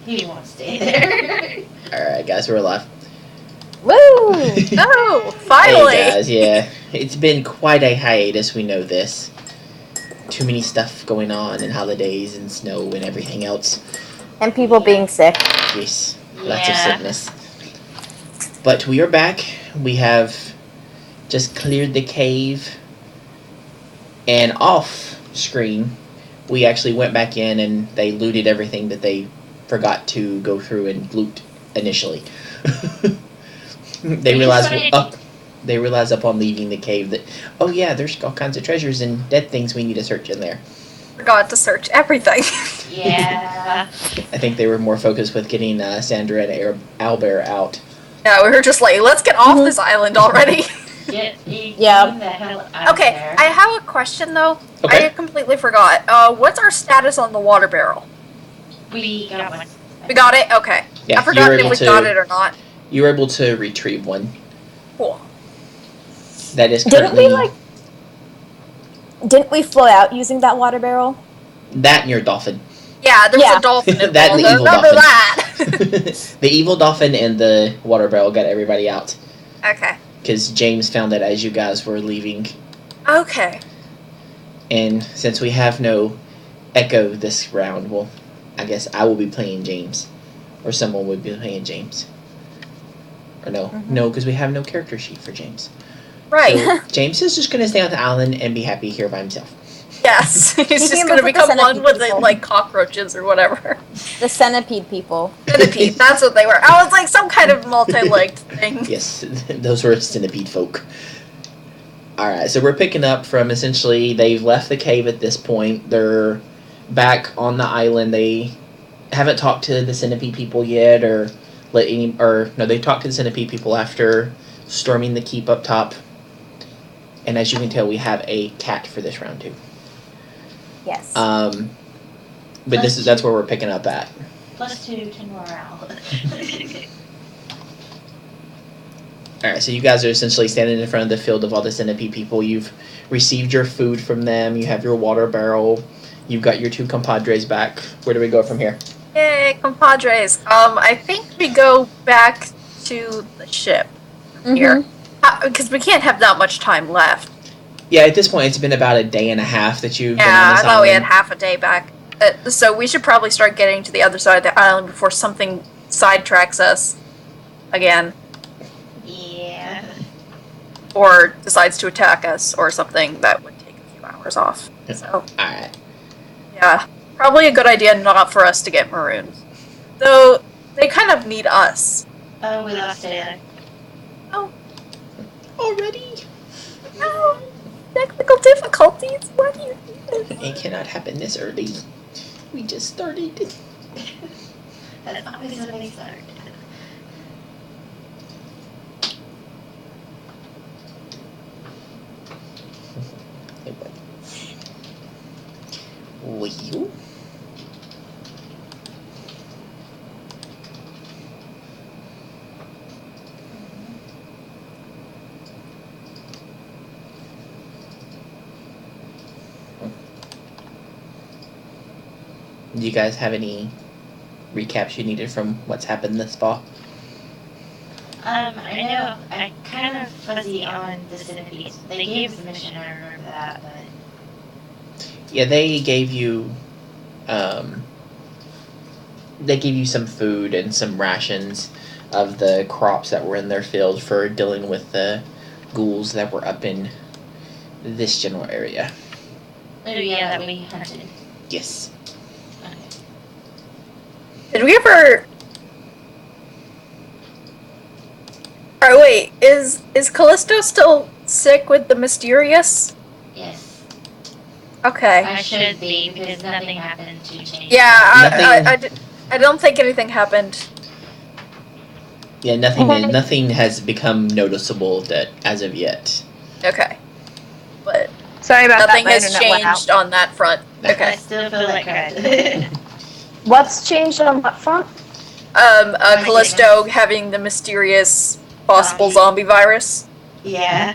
He won't stay there. Alright, guys, we're alive. Woo! Oh, finally! Hey, guys, yeah. It's been quite a hiatus, we know this. Too many stuff going on, and holidays, and snow, and everything else. And people being sick. Yes, lots of sickness. But we are back. We have just cleared the cave. And off screen, we actually went back in and they looted everything that they forgot to go through and loot initially. They realized upon leaving the cave that, oh yeah, there's all kinds of treasures and dead things we need to search in there. Forgot to search everything. Yeah. I think they were more focused with getting Sandra and Albert out. Yeah, we were just like, let's get off this island already. Get Yeah. the hell out Okay, there. I have a question though. Okay. I completely forgot. What's our status on the water barrel? We got one. We got it? Okay. Yeah, I forgot if we got it or not. You were able to retrieve one. Cool. That is Didn't currently... Didn't we float out using that water barrel? That and your dolphin. Yeah, there was a dolphin involved. That and the evil Remember dolphin. that. The evil dolphin and the water barrel got everybody out. Okay. Because James found it as you guys were leaving. Okay. And since we have no Echo this round, well, I guess I will be playing James. Or someone would be playing James. Or no. No, because we have no character sheet for James. Right. So James is just going to stay on the island and be happy here by himself. Yes. He's can just live going to with the become one centipede with the, people. like, cockroaches or whatever. The centipede people. Centipede, that's what they were. I was like, some kind of multi-legged thing. Yes, those were centipede folk. Alright, so we're picking up from essentially they've left the cave at this point. They're back on the island. They haven't talked to the centipede people yet they talked to the centipede people after storming the keep up top. And as you can tell, we have a cat for this round too. Yes. But that's where we're picking up at. +2 to morale. Alright, so you guys are essentially standing in front of the field of all the centipede people. You've received your food from them. You have your water barrel. You've got your 2 compadres back. Where do we go from here? Yay, compadres. I think we go back to the ship here. Because we can't have that much time left. Yeah, at this point, it's been about a day and a half that you've been on Yeah, I this thought we had island. half a day back. So we should probably start getting to the other side of the island before something sidetracks us again. Yeah. Or decides to attack us or something. That would take a few hours off. So, Alright. yeah. Probably a good idea not for us to get marooned. Though, they kind of need us. Oh, we lost it. Already? No! Technical difficulties? Why do you do this? It cannot happen this early. We just started. That's always when we start. Well. Do you guys have any recaps you needed from what's happened this fall? I know I kind of fuzzy on the centipedes. They gave us a mission, I remember that, but Yeah, they gave you some food and some rations of the crops that were in their field for dealing with the ghouls that were up in this general area. oh yeah, that we hunted. Yes. Okay. Did we ever... Oh wait, is Callisto still sick with the mysterious? Yes. Okay. I should be, because nothing happened to change. Yeah, I don't think anything happened. Yeah, nothing has become noticeable that as of yet. Okay. But Sorry about nothing that. my has internet went out. changed on that front. I Okay. still feel like crap. What's changed on what front? Callisto having the mysterious possible zombie virus. Yeah.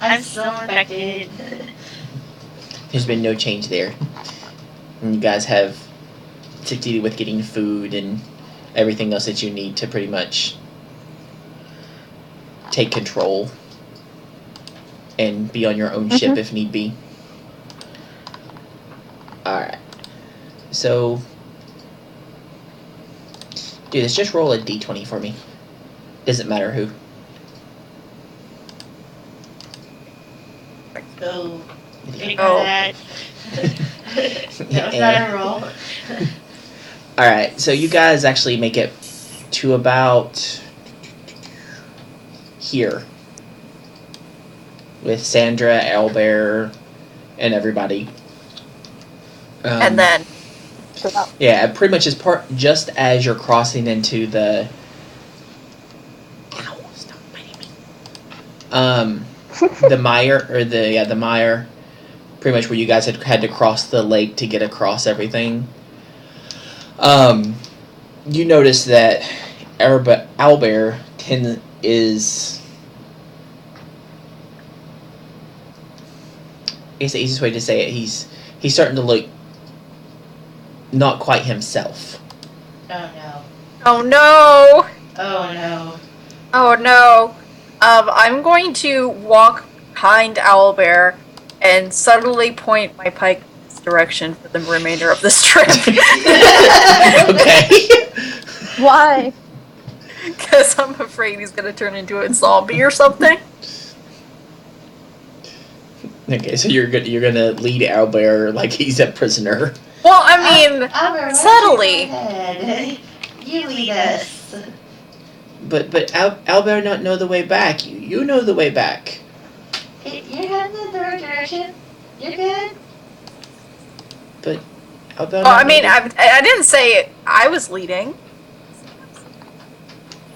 I'm still infected. There's been no change there. And you guys have succeeded with getting food and everything else that you need to pretty much take control and be on your own ship if need be. Alright. So, do this. Just roll a d20 for me. Doesn't matter who. Oh. Big Oh. that. That was not a roll. Alright, so you guys actually make it to about here. With Sandra, Owlbear, and everybody. And then Yeah, pretty much just as you're crossing into the... Ow, stop biting me. The mire, or the mire, pretty much where you guys had to cross the lake to get across everything. You notice that Owlbear is... I guess the easiest way to say it, he's starting to look not quite himself. Oh no. oh no! Oh no. Oh no! I'm going to walk behind Owlbear and subtly point my pike in this direction for the remainder of this trip. Okay. Why? Because I'm afraid he's gonna turn into a zombie or something. Okay, so you're gonna lead Owlbear like he's a prisoner. Well, I mean, Albert, why don't subtly. you go ahead? You lead us. But Owlbear not know the way back. You know the way back. You're heading in the right direction. You're good. But Owlbear. Well, I mean, I didn't say I was leading.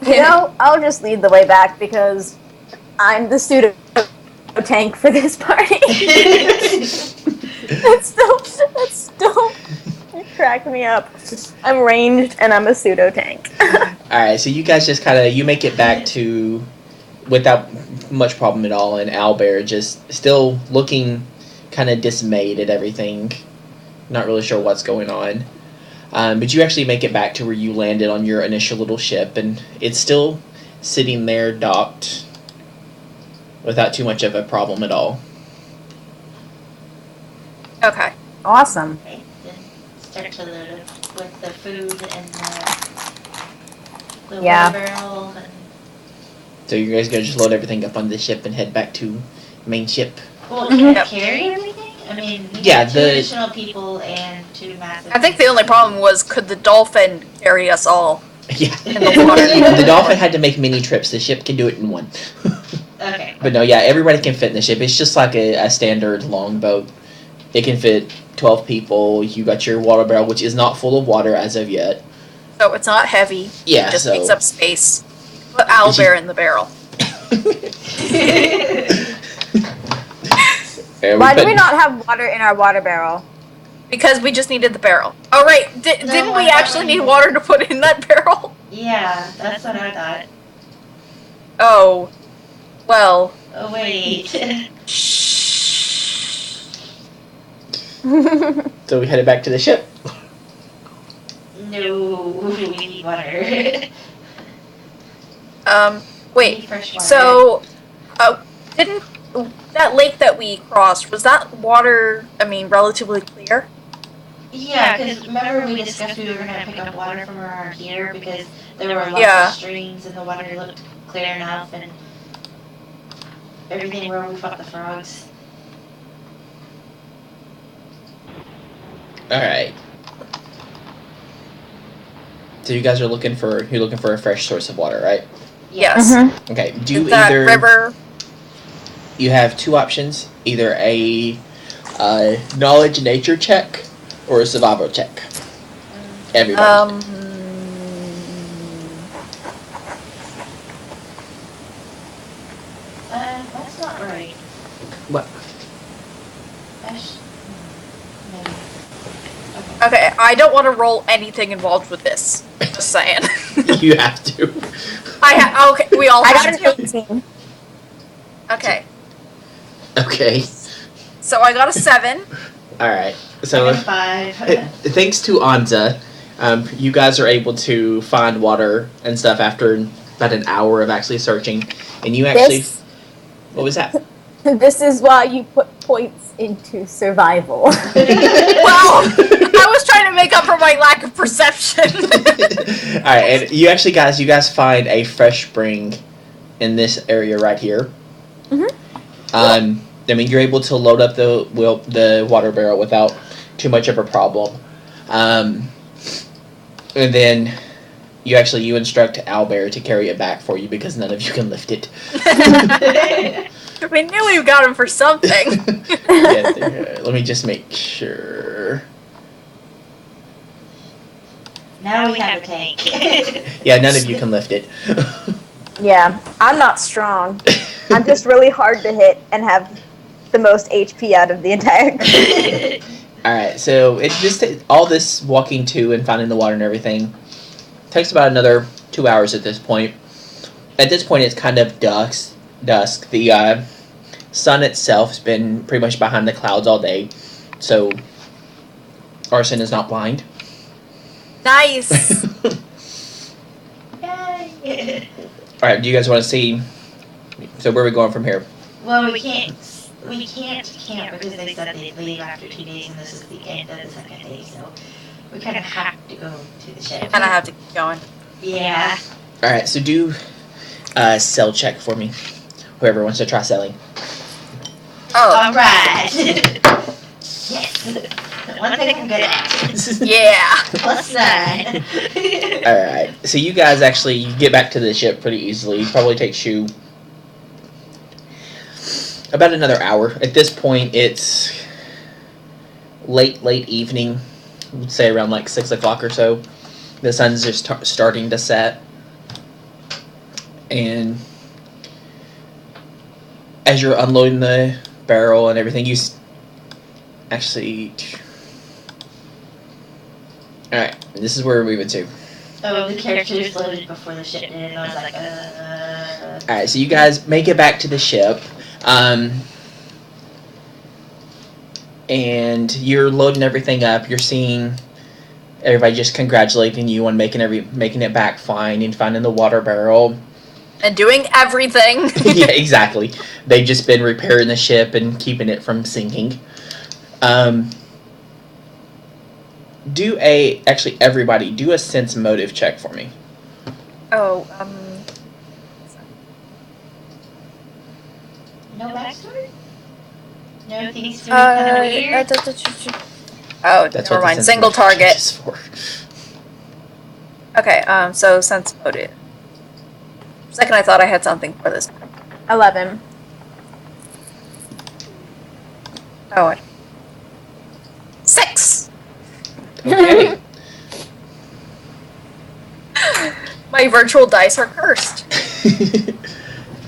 You know, I'll just lead the way back because I'm the pseudo tank for this party. That's still crack me up. I'm ranged and I'm a pseudo tank. Alright, so you guys just kind of, you make it back to, without much problem at all, and Owlbear just still looking kind of dismayed at everything. Not really sure what's going on. But you actually make it back to where you landed on your initial little ship, and it's still sitting there docked without too much of a problem at all. Okay. Awesome. Okay, then start to load up with the food and the Yeah. water barrel. And, So you guys gonna just load everything up on the ship and head back to main ship? well, can I carry everything? I mean, we Yeah, got two the- additional people and two massive. I think the only problem was, could the dolphin carry us all? Yeah. In the water. The dolphin had to make many trips. The ship can do it in one. Okay. But no, yeah, everybody can fit in the ship. It's just like a standard longboat. It can fit 12 people. You got your water barrel, which is not full of water as of yet. So it's not heavy. Yeah, It just so... takes up space. Put Owlbear in the barrel. Why do we not have water in our water barrel? Because we just needed the barrel. Oh, right. Didn't we actually need water to put in that barrel? Yeah, that's what I thought. Oh. Well. Oh wait. So we headed back to the ship. No, we need water. Wait. We need fresh water. So, didn't that lake that we crossed, was that water, I mean, relatively clear? Yeah, because remember we discussed we were going to pick up water from around here because there were lots Yeah. of streams and the water looked clear enough and everything where we fought the frogs. Alright. So you guys are looking for a fresh source of water, right? Yes. Mm-hmm. Okay. Do Is that either river? you have two options, either a knowledge nature check or a survival check. Everybody. That's not right. What? That's, maybe. Okay, I don't want to roll anything involved with this. Just saying. You have to. Okay, we all I have got to. an 18. Okay, Okay. so I got a 7. Alright. I So got 5. thanks to Anza, You guys are able to find water and stuff after about an hour of actually searching, and you actually. This, What was that? this is why you put points into survival. Well, I was trying to make up for my lack of perception. All right, and you guys find a fresh spring in this area right here. I mean, you're able to load up the water barrel without too much of a problem, and then you instruct Owlbear to carry it back for you because none of you can lift it. We knew we got him for something. Let me just make sure. Now we have a tank. Yeah, none of you can lift it. Yeah, I'm not strong. I'm just really hard to hit and have the most HP out of the entire group. Alright, so it just all this walking to and finding the water and everything takes about another 2 hours at this point. At this point, it's kind of dusk. The sun itself has been pretty much behind the clouds all day, so Arson is not blind. Nice. Yay. Alright, do you guys want to see? So where are we going from here? Well, we can't camp because they said they'd leave after 2 days, and this is the end of the second day, so we kind of have to go to the ship. Kind of have to keep going. Yeah. Alright, so do a sell check for me. Whoever wants to try selling. Oh, All right. Yes. One thing I'm good at. yeah. +9. Alright, so you guys you get back to the ship pretty easily. It probably takes you about another hour. At this point, it's late evening. I would say around like 6 o'clock or so. The sun's just starting to set. And as you're unloading the barrel and everything, Alright, this is where we're moving to. Oh, the characters loaded before the ship did, and I was like, Alright, so you guys make it back to the ship. And you're loading everything up. You're seeing everybody just congratulating you on making it back fine and finding the water barrel. And doing everything. Yeah, exactly. They've just been repairing the ship and keeping it from sinking. Everybody, do a sense motive check for me. Oh, no backstory? No things to be kind of weird? Oh, That's never what the mind. sense Single motive check target. is for. Okay, so sense motive. For a second I thought I had something for this. 11. Oh, 6! Okay. My virtual dice are cursed.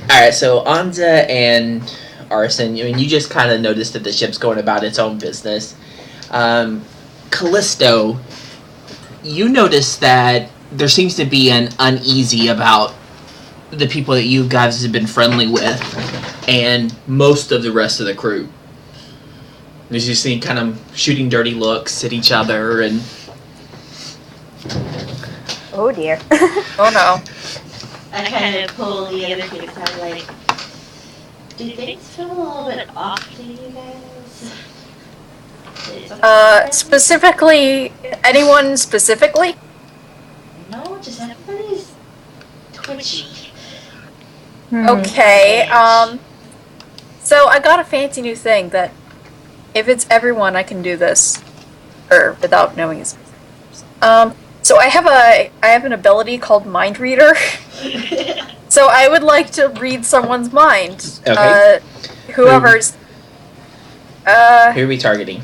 Alright, so Anza and Arson, I mean, you just kind of noticed that the ship's going about its own business. Callisto, you notice that there seems to be an uneasy about the people that you guys have been friendly with and most of the rest of the crew. As you see, kind of shooting dirty looks at each other and... Oh dear. Oh no. I kind of pull the other kid aside, like, do things feel a little bit off to you guys? Specifically, anyone specifically? No, just everybody's twitchy. Okay, so I got a fancy new thing that if it's everyone, I can do this. Or without knowing his so I have an ability called Mind Reader. So I would like to read someone's mind. Okay. Whoever's Who are we targeting?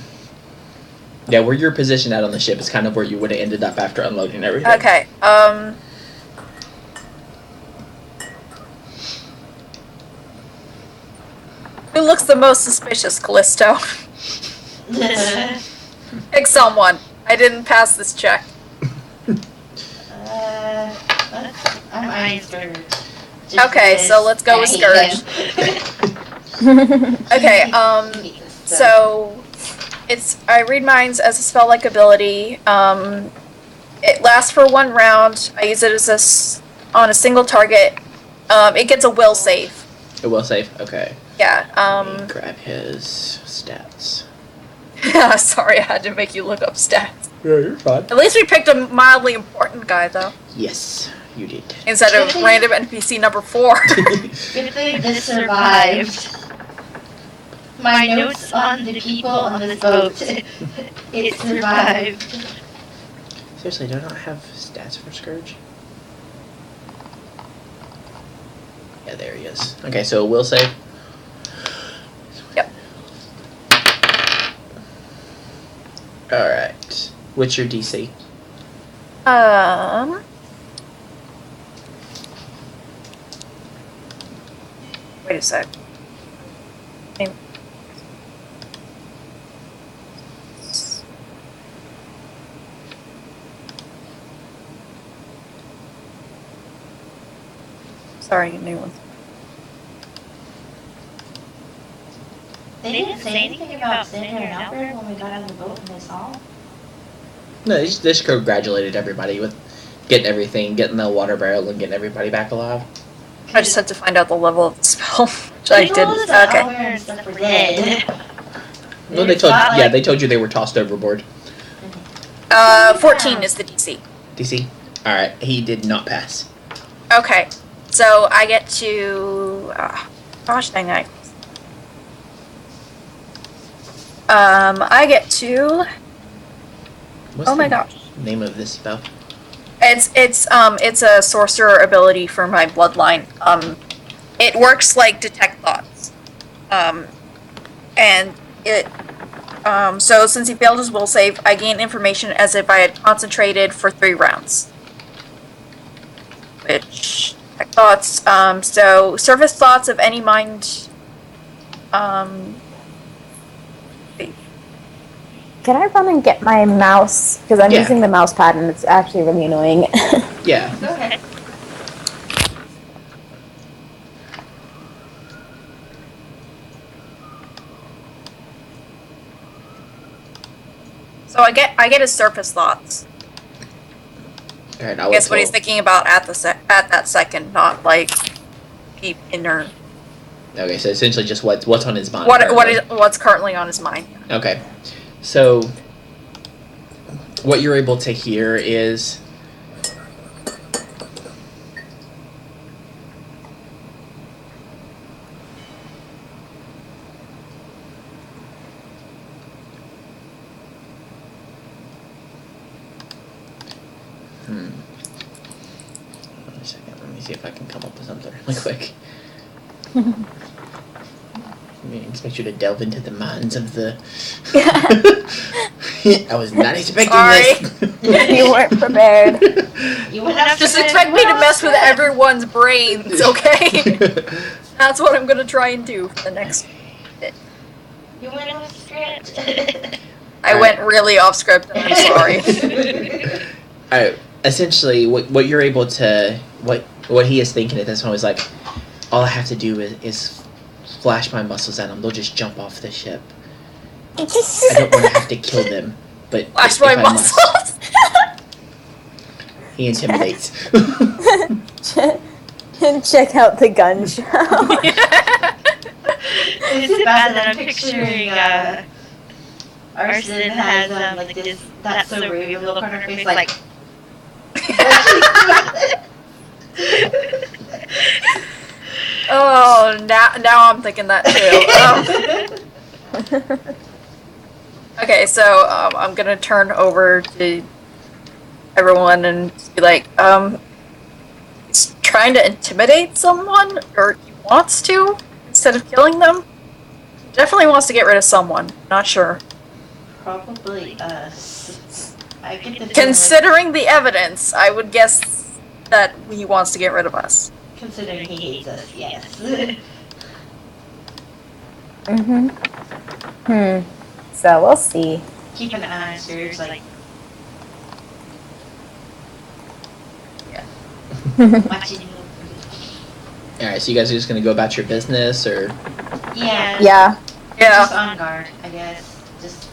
Yeah, where you're positioned at on the ship is kind of where you would have ended up after unloading everything. Okay, who looks the most suspicious, Callisto? Pick someone. I didn't pass this check. I'm Iceberg. Okay, so let's go with Scourge. Okay, so I read minds as a spell-like ability. It lasts for 1 round. I use it as on a single target. It gets a will save. A will save. Okay. Yeah. Let me grab his stats. Sorry, I had to make you look up stats. Yeah, you're fine. At least we picked a mildly important guy, though. Yes, you did. Instead of random NPC number 4. Good thing this survived. My notes on the people on this boat. It survived. Seriously, do I not have stats for Scourge? Yeah, there he is. Okay, so will save. Yep. Alright. What's your DC? Wait a sec. Sorry, new one. They didn't say anything about sitting there and out there when we got out of the boat and they saw. No, they just congratulated everybody with getting everything, getting the water barrel and getting everybody back alive. I just had to find out the level of the spell, which I They told didn't. us that Okay. Owlbear and stuff were dead. No, they told you they were tossed overboard. 14 is the DC. DC? Alright, he did not pass. Okay, so I get to. Gosh dang it. I get to. What's Oh my the gosh. name of this spell? It's a sorcerer ability for my bloodline. It works like detect thoughts. And it. So since he failed his will save, I gain information as if I had concentrated for 3 rounds. Which detect thoughts. So surface thoughts of any mind. Can I run and get my mouse? Because I'm Yeah. using the mouse pad and it's actually really annoying. Yeah. Go ahead. So I get his surface thoughts. Alright, I guess what he's thinking about at that second, not like deep inner. Okay, so essentially just what's on his mind. What's currently on his mind. Okay. So what you're able to hear is Wait a second, let me see if I can come up with something really quick. I expect you to delve into the minds of the. I was not expecting this. You weren't prepared. You wouldn't have Just to expect me to mess with everyone's brains, okay? That's what I'm gonna try and do for the next. You went off script. I went really off script, and I'm sorry. Essentially, what you're able to what he is thinking at this point is like, all I have to do is flash my muscles at them. They'll just jump off the ship. I don't want to have to kill them, but Flash if my I must. muscles. He intimidates. Check out the gun show. It's bad that I'm picturing Arson has like this that's so rude look on her face like Oh, now I'm thinking that too. Okay, so I'm gonna turn over to everyone and be like, he's trying to intimidate someone, or he wants to, instead of killing them. Definitely wants to get rid of someone. Not sure. probably us. I get the feeling Considering the evidence, I would guess that he wants to get rid of us. considering he hates us, yes. So we'll see. Keep an eye on Scourge, like watching you. Alright, so you guys are just gonna go about your business, or Yeah. Yeah. Yeah. Just on guard, I guess. Just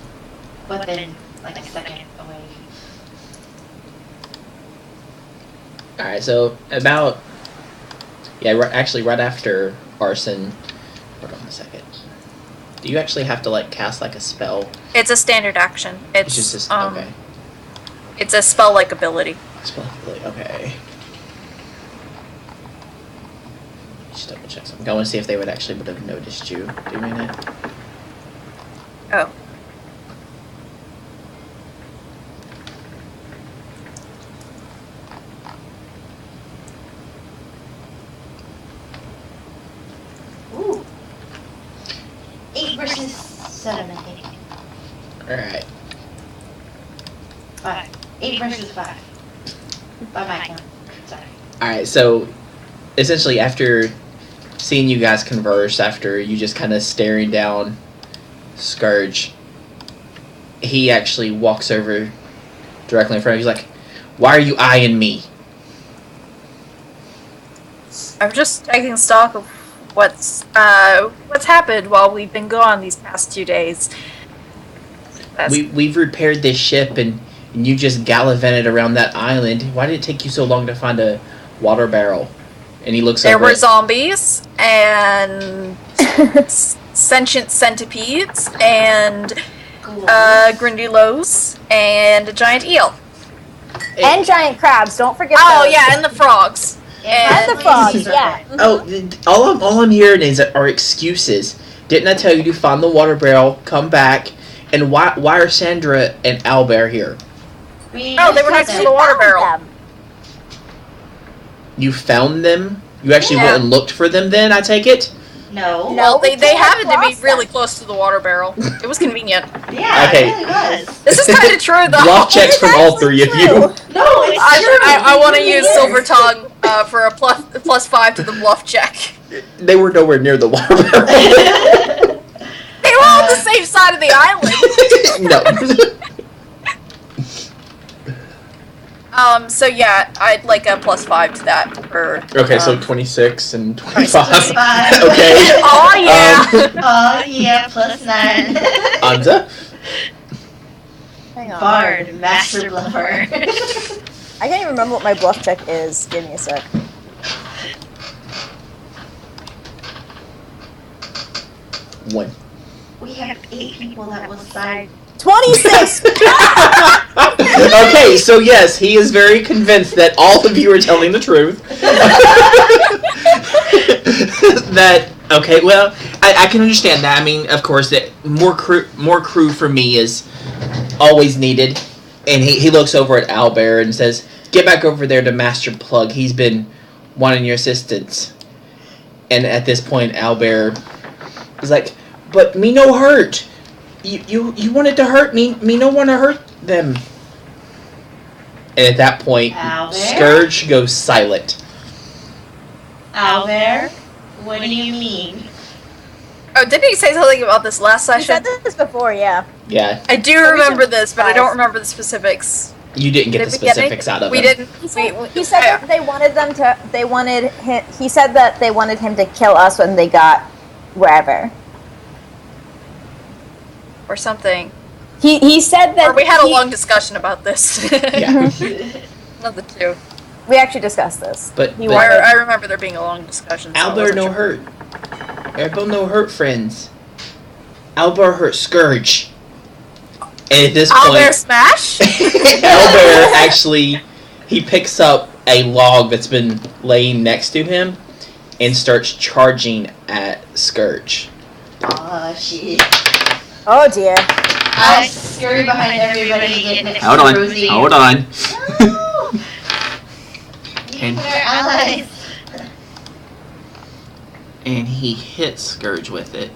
within like a second away. All right, so about actually right after arson. Hold on a second. Do you actually have to like cast like a spell? It's a standard action. It's just okay. It's a spell-like ability. Spell ability. Okay. Just double check something. I want to see if they would actually would have noticed you doing it. Oh. Ooh. 8 versus 7, I think. Alright. 5. 8 versus 5. By my count. Sorry. Alright, so essentially after seeing you guys converse, after you just kind of staring down Scourge, he actually walks over directly in front of you. He's like, "Why are you eyeing me?" I'm just taking stock of what's happened while we've been gone these past 2 days. We've repaired this ship and you just gallivanted around that island. Why did it take you so long to find a water barrel? And he looks there over were it. Zombies and sentient centipedes and Grindylows and a giant eel. And giant crabs. Don't forget Oh those. yeah, and the frogs. And the frogs, yeah. All I'm hearing are excuses. Didn't I tell you to find the water barrel, come back, and why are Sandra and Albert here? We Oh, they were next to the water barrel. Them. You found them? You actually Yeah. went and looked for them then, I take it? No. Well, we they can't happened to be cross really them. close to the water barrel. It was convenient. Yeah, Okay. it really was. This is kind of true, though. Bluff checks from all three of you. No, it's true. I want to It really use is. Silver Tongue for a +5 to the bluff check. They were nowhere near the water barrel. They were on the safe side of the island. No. So yeah, I'd like a +5 to that for. Okay, so 26 and 25. 25. Okay. Oh yeah. Oh, yeah, +9. Anza? Hang on. Bard, master bluffer. I can't even remember what my bluff check is. Give me a sec. One. We have 8 people that will side. 26! Okay, so yes, he is very convinced that all of you are telling the truth. Okay, well, I can understand that. I mean, of course, that more crew for me is always needed. And he looks over at Albert and says, "Get back over there to Master Plug. He's been wanting your assistance." And at this point, Albert is like, "But me no hurt. You wanted to hurt me. Me no want to hurt them." And at that point, Albert? Scourge goes silent. Albert, what do you mean? Oh, didn't he say something about this last You said session? this before, yeah. Yeah, I do So we remember should- this, but I don't remember the specifics. you didn't get Did the we get specifics out of We him. didn't. He said that they wanted them to. They wanted him. He said that they wanted him to kill us when they got wherever. Or something. He said that. Or we had a long discussion about this. Yeah. One of the two. We actually discussed this. But He but wanted- I remember there being a long discussion. So I Albert wasn't no sure. hurt. Everybody no hurt, friends. Albert hurt Scourge. And at this Albert point, smash. Albert actually, he picks up a log that's been laying next to him and starts charging at Scourge. Oh, shit. Oh dear. I scurry behind everybody, getting extra Hold on. rosy. Hold on. No! And- They're allies. And he hits Scourge with it.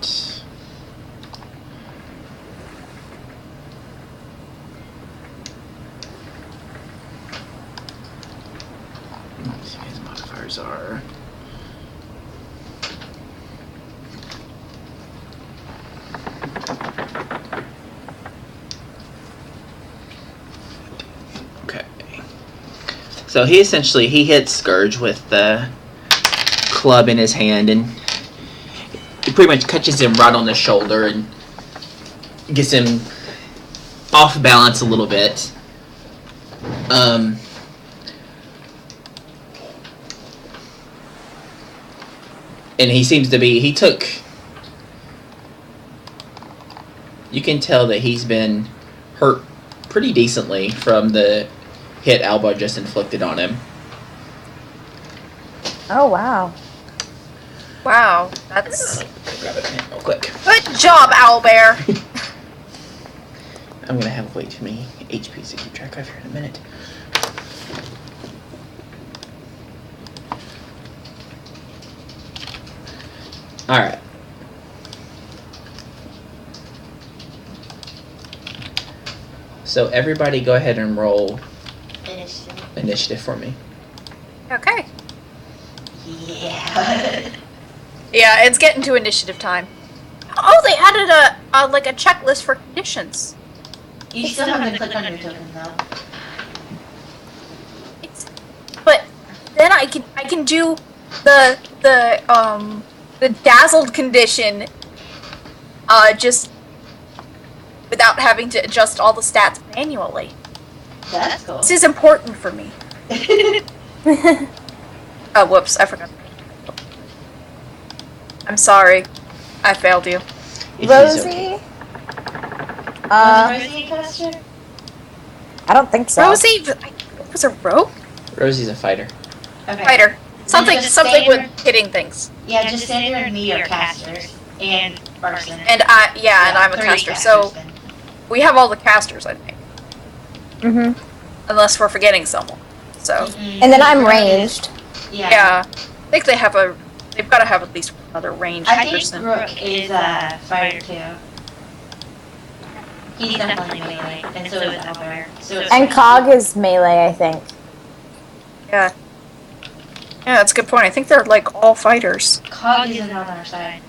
Let's see what his modifiers are. Okay. So he hits Scourge with the club in his hand, and he pretty much catches him right on the shoulder and gets him off balance a little bit. And he seems to be. He took. You can tell that he's been hurt pretty decently from the hit Alba just inflicted on him. Oh, wow. Wow, that's Grab a pen real quick. good job, Owlbear. I'm gonna have way too many HPs to keep track of here in a minute. All right. So everybody, go ahead and roll initiative for me. Okay. Yeah. Yeah, it's getting to initiative time. Oh, they added a checklist for conditions. You still have to click on your token though. But then I can do the dazzled condition just without having to adjust all the stats manually. That's cool. This is important for me. Oh, whoops, I forgot. I'm sorry. I failed you. It is Rosie? okay. Rosie a caster? I don't think so. Rosie was a rogue Rosie's a fighter. Okay. fighter. Something just something stay with there. hitting things. Yeah, just Sander and me are casters. And Barson. And and I'm a 3 caster. casters So then. we have all the casters, I think, Mm-hmm. unless we're forgetting someone. So Mm-mm. And then I'm ranged. Yeah. I think they've got to have at least another ranged I think person. Rook is a fighter too. He's definitely melee, and so is Albert. So it's And Cog is melee, I think. Yeah. Yeah, that's a good point. I think they're like all fighters. Cog isn't on our side.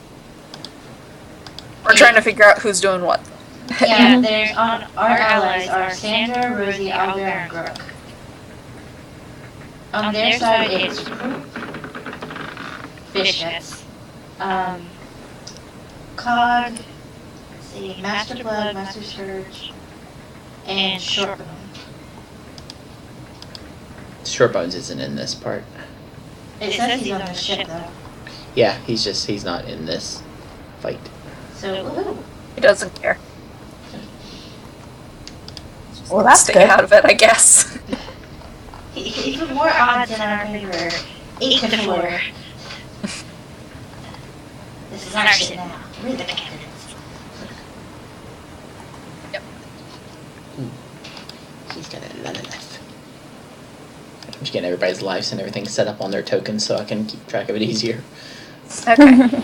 We're trying to figure out who's doing what. Yeah, there's on our allies are Sandra, Rosie, Albert, and Rook. On their side, it's Vicious, Cog, let's see, Master Blood, Master Scourge, and Shortbone. Shortbones isn't in this part. It says he's on the ship though. Yeah, he's not in this fight. So, woohoo. He doesn't care. Well, that's Stay good. out of it, I guess. Even more odds in our favor. 8 to 4. This is our shit now. We're the candidates. He's got a lot of life. I'm just getting everybody's lives and everything set up on their tokens so I can keep track of it easier. Okay.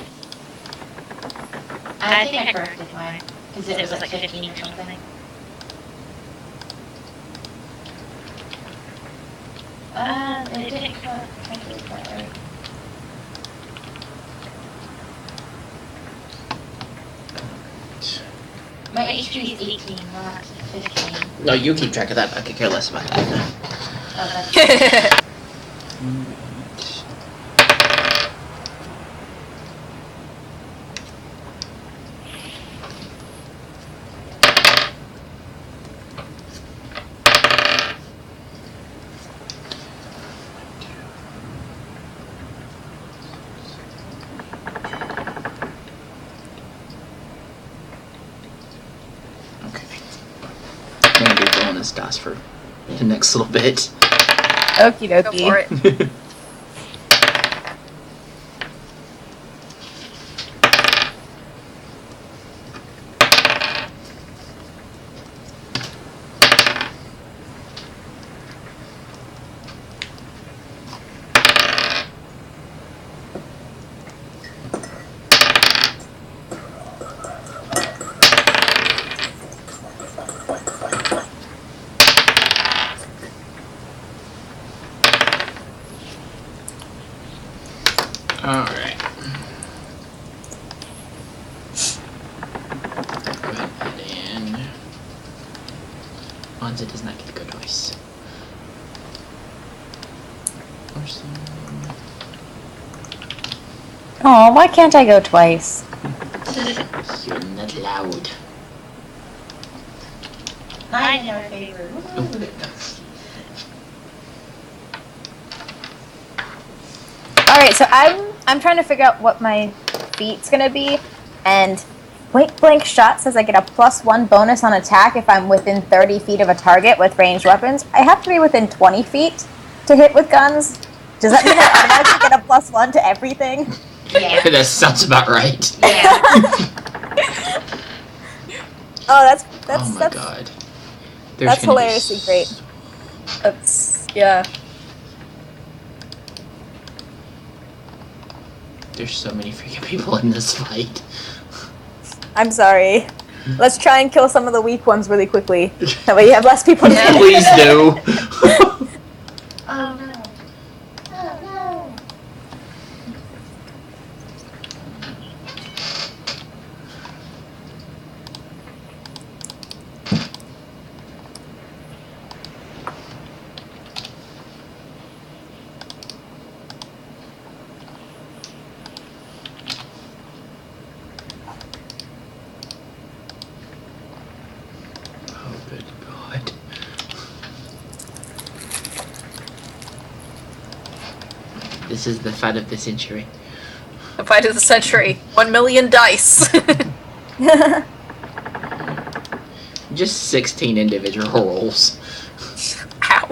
I think I corrected mine. Because it was like 15 or something. It didn't calculate that right. My HP is 18, not 15. No, you keep track of that. I could care less about that. Oh, that's Okay. I'm gonna be rolling this dice for the next little bit. Okie Go for it. Alright. Go ahead and add in. Anza does not get to go twice. Oh, why can't I go twice? You're not loud. 9 in our favor. Alright, so I'm I'm trying to figure out what my feat's gonna be, and point blank shot says I get a +1 bonus on attack if I'm within 30 feet of a target with ranged weapons. I have to be within 20 feet to hit with guns. Does that mean I automatically get a +1 to everything? Yeah. That sounds about right. Yeah. Oh, Oh my god. There's that's gonna be hilariously great. That's yeah. There's so many freaking people in this fight. I'm sorry. Let's try and kill some of the weak ones really quickly. That way you have less people to kill. Please do. Oh no. Oh no. Oh, good god. This is the fight of the century. The fight of the century. 1 million dice. Just 16 individual rolls. Ow.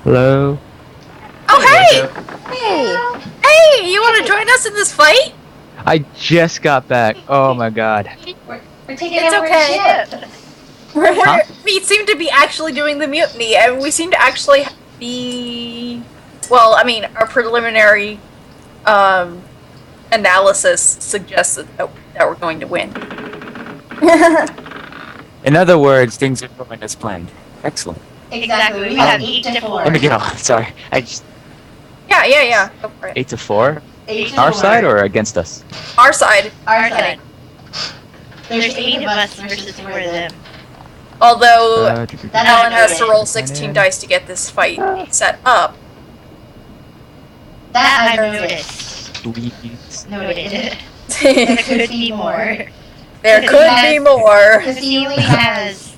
Hello? Oh, hey! Hey! Hey, you want to join us in this fight? I just got back. Oh my god. We're taking It's over okay. a ship. Huh? We seem to be actually doing the mutiny, and we seem to actually be... Well, I mean, our preliminary analysis suggests that we're going to win. In other words, things are going as planned. Excellent. Exactly. We have 8 to 4. Let me get on. Sorry. I just Yeah. Go for it. 8 to 4? 8 to Our 4. side or against us? Our side. Our Kidding. side. There's 8 of us versus 4 of them. Although That Alan has to noted. roll 16 dice to get this fight set up. That I noticed. Sweet. Noted. There There could be more. could be more. Because he only has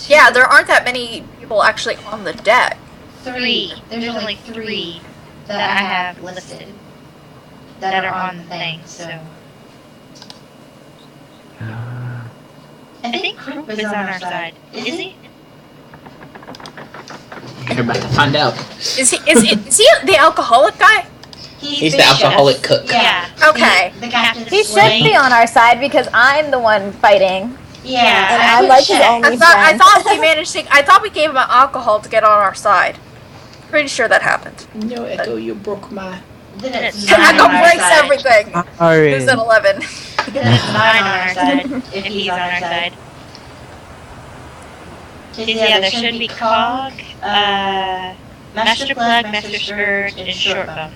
Yeah, there aren't that many people actually on the deck. 3. There's only 3 that I have listed that are on the thing, so. I think Krupp is on our side. Is he? You're about to find out. Is he the alcoholic guy? He's the alcoholic cook. Yeah. Okay. The captain He should be on our side because I'm the one fighting. Yeah. And I like his only I friend. thought we managed to. I thought we gave him alcohol to get on our side. Pretty sure that happened. No, Echo, you broke my... Then it's 9 Echo on our breaks side. everything. Alright. Who's at 11? Then it's 9 on our side if he's on our side. Yeah, there should be Cog, Master Plug, Master Scourge, and Short Bones.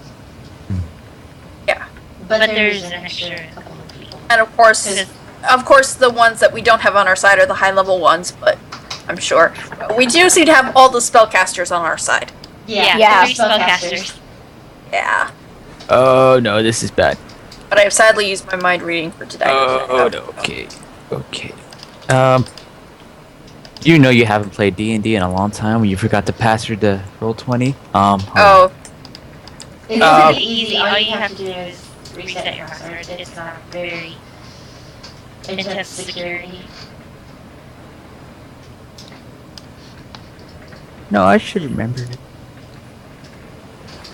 Yeah. But there's an extra couple of people. And of course, the ones that we don't have on our side are the high level ones. But I'm sure we do seem to have all the spellcasters on our side. Yeah. 3 spellcasters. Yeah. Oh no, this is bad. But I have sadly used my mind reading for today. Oh no. Okay. Okay. You know you haven't played D&D in a long time when you forgot the password to Roll20. Oh. It's pretty easy. All you have to do is reset your password. It's not very intense security. No, I should remember it.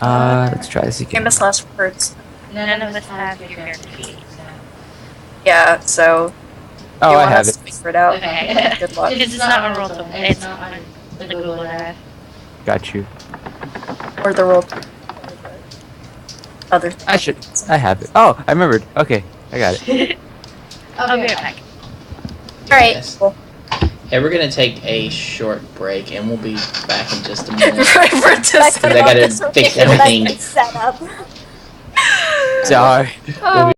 Let's try this again. Famous last words. None of us have your character sheet, so. Yeah. So. Oh, you I want have us it. to figure it out. Okay. Good luck. Because it's not on Roll20. It's not on the Google Drive. Got you. Or the roll. Other. I have it. Oh, I remembered. Okay, I got it. I'll be right back. All right. Yes. Cool. Hey, we're gonna take a short break, and we'll be back in just a minute. Right for just. Because I gotta fix everything. Set up. Sorry. Oh.